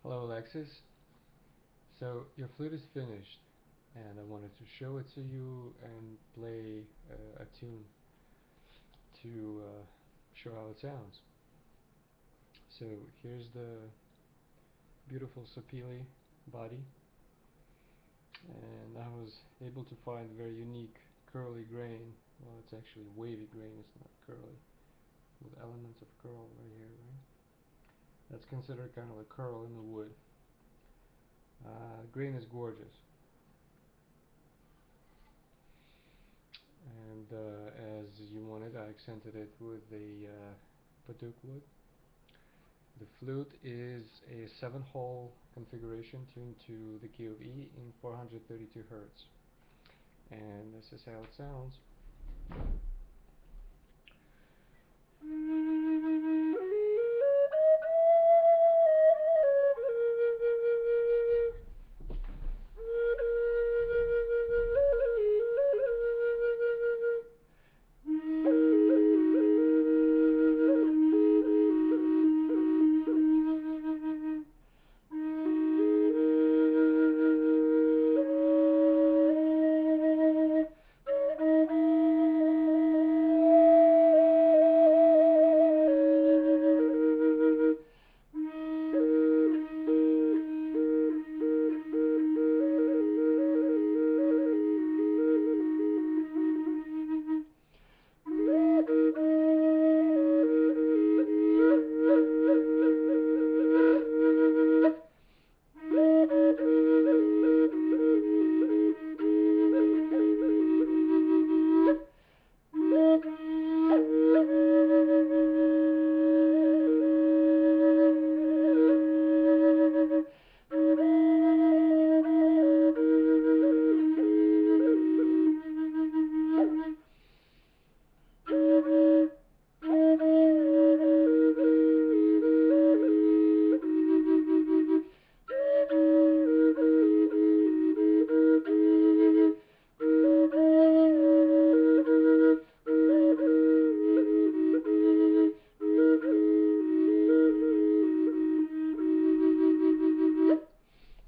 Hello Alexis. So your flute is finished and I wanted to show it to you and play a tune to show how it sounds. So here's the beautiful Sapele body, and I was able to find a very unique curly grain. Well, it's actually wavy grain, it's not curly, with elements of curl right here, right? That's considered kind of a curl in the wood. Grain is gorgeous. And as you wanted, I accented it with the Padauk wood. The flute is a 7-hole configuration tuned to the key of E in 432 Hertz. And this is how it sounds.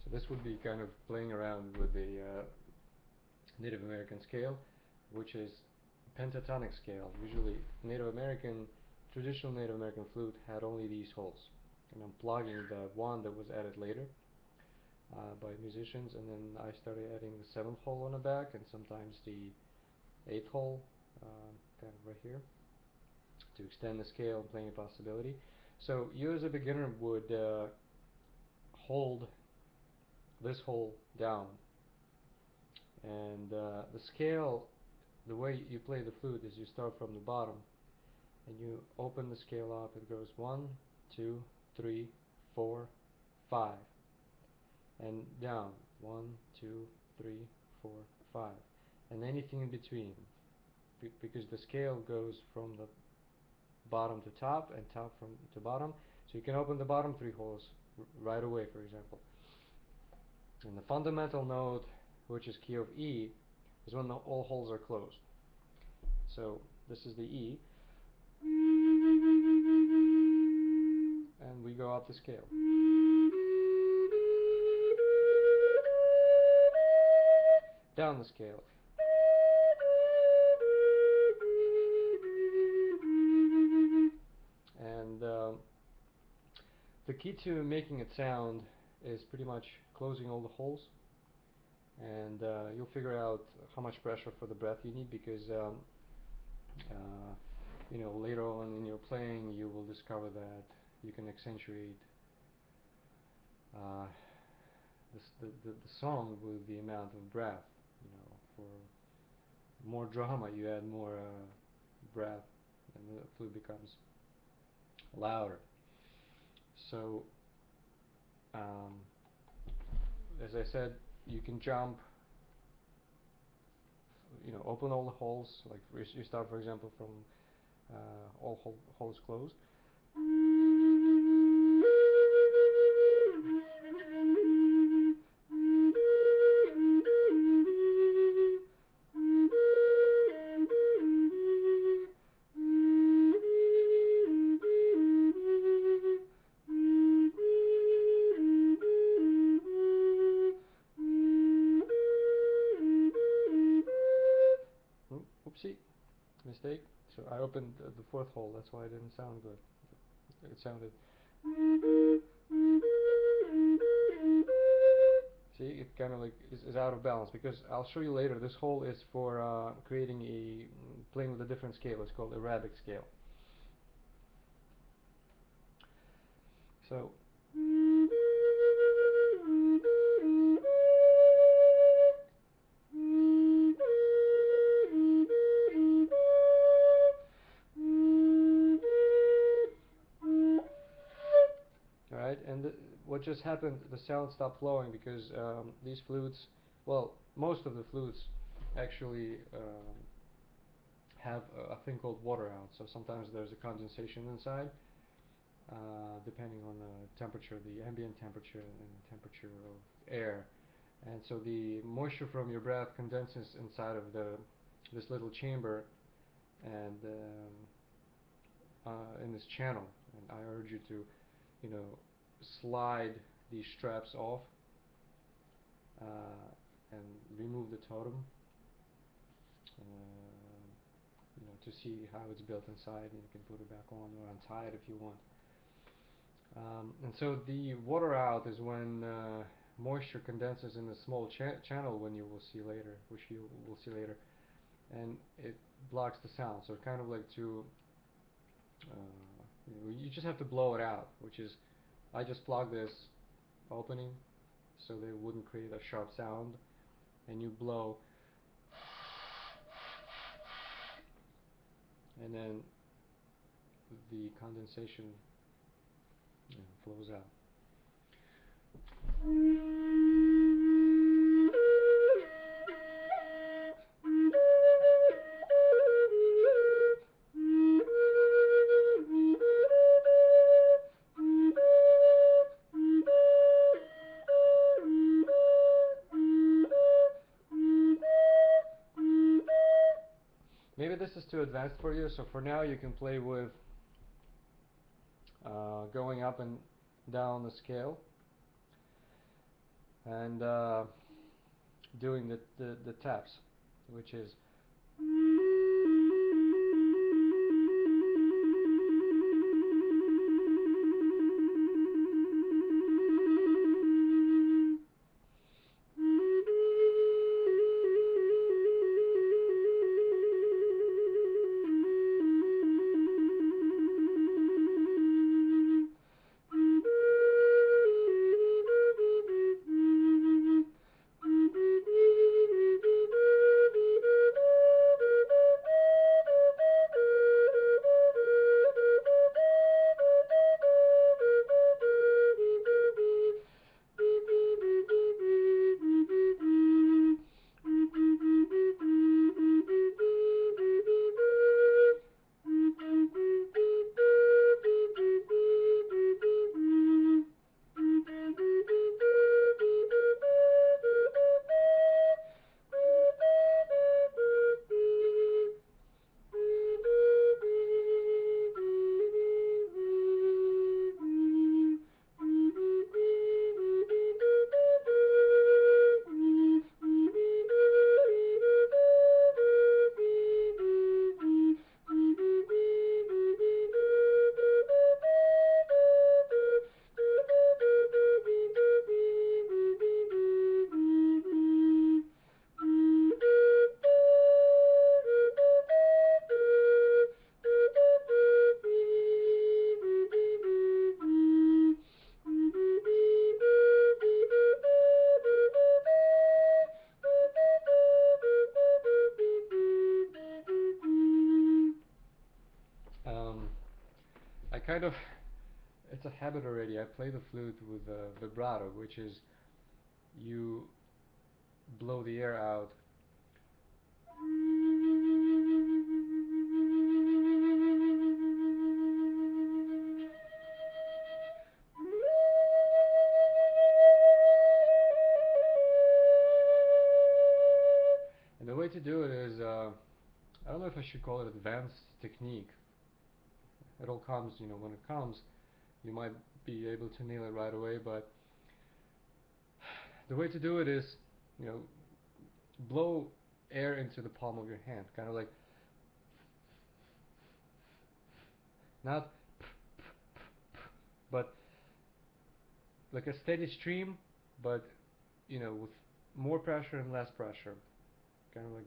So this would be kind of playing around with the Native American scale, which is pentatonic scale. Usually traditional Native American flute had only these holes. And I'm plugging the one that was added later by musicians, and then I started adding the 7th hole on the back and sometimes the 8th hole kind of right here to extend the scale and playing a possibility. So you as a beginner would hold this hole down, and the scale, the way you play the flute is you start from the bottom and you open the scale up. It goes 1, 2, 3, 4, 5, and down 1, 2, 3, 4, 5, and anything in between, because the scale goes from the bottom to top and top from to bottom. So you can open the bottom 3 holes right away, for example. And the fundamental note, which is key of E, is when all holes are closed. So this is the E, and we go up the scale. Down the scale. And the key to making it sound is pretty much closing all the holes, and you'll figure out how much pressure for the breath you need, because later on in your playing you will discover that you can accentuate uh, the song with the amount of breath. For more drama you add more breath, and the flute becomes louder. So as I said, you can jump, open all the holes, like you start, for example, from all holes closed. mistake. So I opened the fourth hole. That's why it didn't sound good. It sounded. See, it kind of like is out of balance because I'll show you later. This hole is for creating playing with a different scale. It's called Arabic scale. So. Alright, and what just happened, the sound stopped flowing because these flutes, well, most of the flutes actually have a thing called water out. So sometimes there's a condensation inside, depending on the temperature, the ambient temperature and the temperature of air. And so the moisture from your breath condenses inside of this little chamber and in this channel. And I urge you to, you know, slide these straps off and remove the totem, you know, to see how it's built inside, and you can put it back on or untie it if you want. And so the water out is when moisture condenses in a small channel, when you will see later, which you will see later, and it blocks the sound. So kind of like to you just have to blow it out, which is, I just plug this opening so they wouldn't create a sharp sound, and you blow, and then the condensation, you know, flows out. Maybe this is too advanced for you, so for now you can play with going up and down the scale and doing the taps, which is I kind of, it's a habit already. I play the flute with vibrato, which is you blow the air out and the way to do it is, I don't know if I should call it advanced technique. It all comes, you know, when it comes, you might be able to nail it right away, but the way to do it is, blow air into the palm of your hand, kind of like, not but like a steady stream, but with more pressure and less pressure, kind of like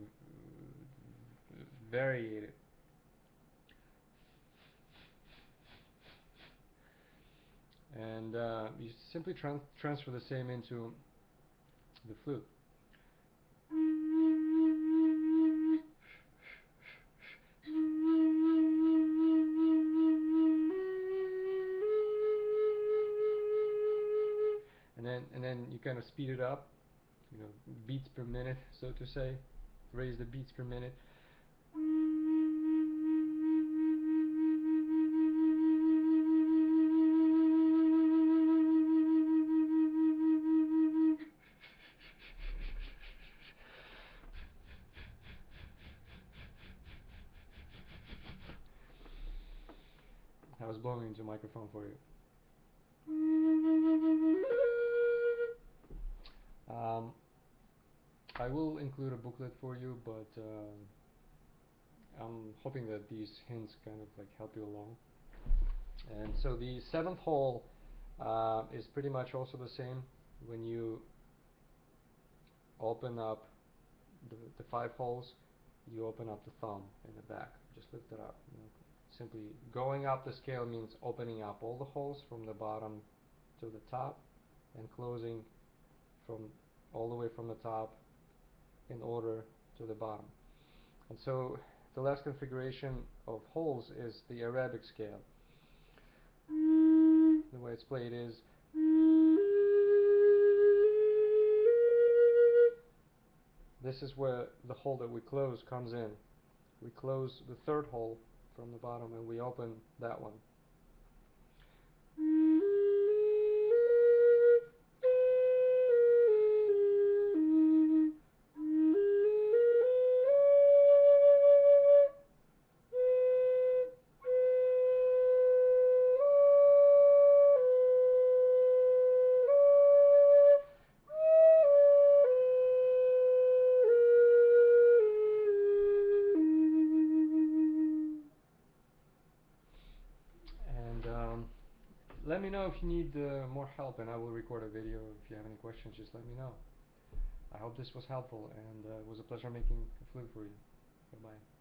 variated. And you simply transfer the same into the flute. And then you kind of speed it up, beats per minute, so to say, raise the beats per minute. I was blowing into a microphone for you. Um, I will include a booklet for you, but I'm hoping that these hints kind of like help you along. And so the seventh hole is pretty much also the same. When you open up the five holes, you open up the thumb in the back. Just lift it up. Simply going up the scale means opening up all the holes from the bottom to the top and closing from all the way from the top in order to the bottom. And so the last configuration of holes is the Arabic scale. The way it's played is this is where the hole that we close comes in. We close the third hole from the bottom and we open that one. And let me know if you need more help, and I will record a video. If you have any questions, just let me know. I hope this was helpful, and it was a pleasure making a flute for you. Goodbye.